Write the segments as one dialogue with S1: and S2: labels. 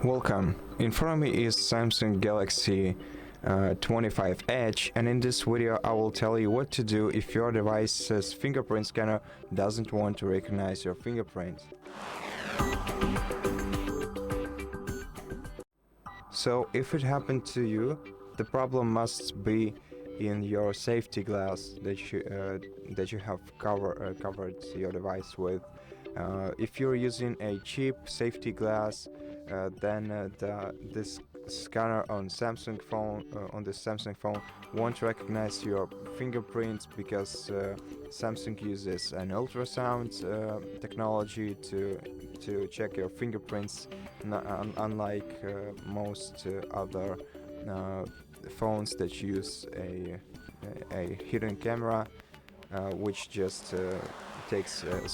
S1: Welcome. In front of me is Samsung Galaxy S25 Edge, and in this video I will tell you what to do if your device's fingerprint scanner doesn't want to recognize your fingerprint. So if it happened to you, the problem must be in your safety glass that you have covered your device with. If you're using a cheap safety glass, then this scanner on the Samsung phone won't recognize your fingerprints because Samsung uses an ultrasound technology to check your fingerprints, unlike most other phones that use a hidden camera, which just takes a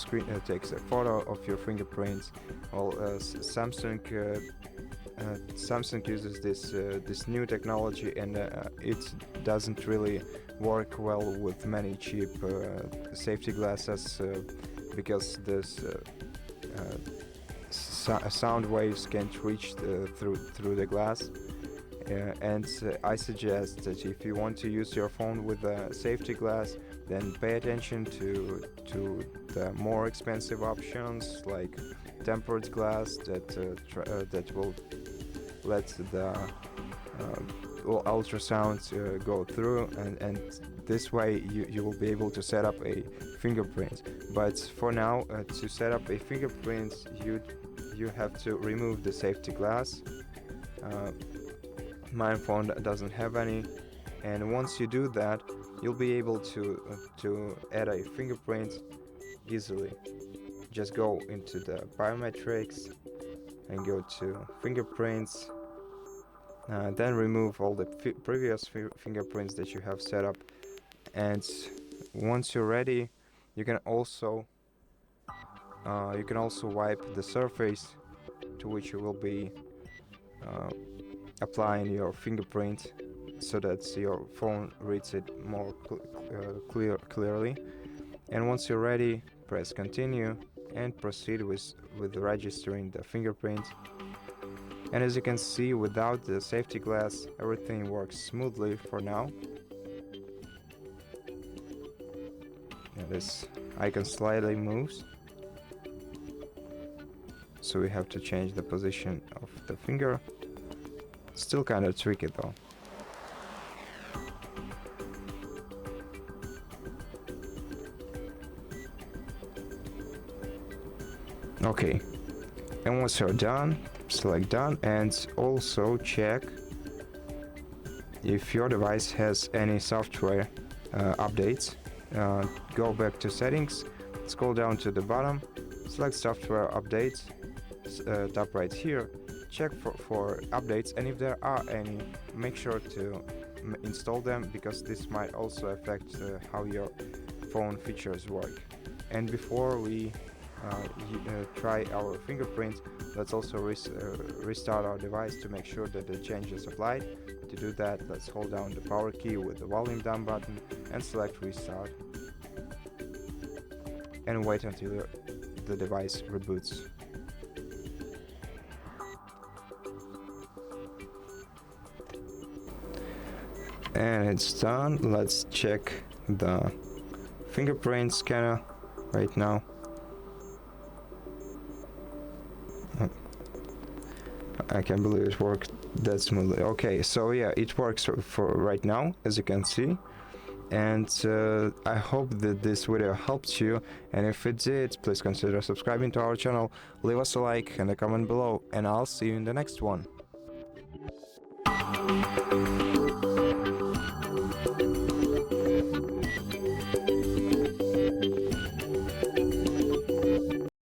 S1: photo of your fingerprints. Well, Samsung uses this new technology, and it doesn't really work well with many cheap safety glasses because this sound waves can't reach through the glass. And I suggest that if you want to use your phone with a safety glass, then pay attention to the more expensive options like tempered glass that will let the ultrasound go through, and this way you will be able to set up a fingerprint. But for now, to set up a fingerprint, you have to remove the safety glass. My phone doesn't have any, and once you do that, you'll be able to add a fingerprint easily. Just go into the biometrics and go to fingerprints, then remove all the previous fingerprints that you have set up, and once you're ready, you can also wipe the surface to which you will be applying your fingerprint, so that your phone reads it more clearly. And once you're ready, press continue and proceed with registering the fingerprint. And as you can see, without the safety glass, everything works smoothly for now. And this icon slightly moves, so we have to change the position of the finger. Still kind of tricky though. Okay, and once you're done, select done, and also check if your device has any software updates. Go back to settings, scroll down to the bottom, select software updates, tap right here, check for updates, and if there are any, make sure to install them, because this might also affect how your phone features work. And before we try our fingerprint, let's also restart our device to make sure that the change is applied. To do that, let's hold down the power key with the volume down button and select restart, and wait until the device reboots. And it's done. Let's check the fingerprint scanner right now. I can't believe it worked that smoothly. Okay, so yeah, it works for right now, as you can see. And I hope that this video helped you, and if it did, please consider subscribing to our channel, leave us a like and a comment below, and I'll see you in the next one.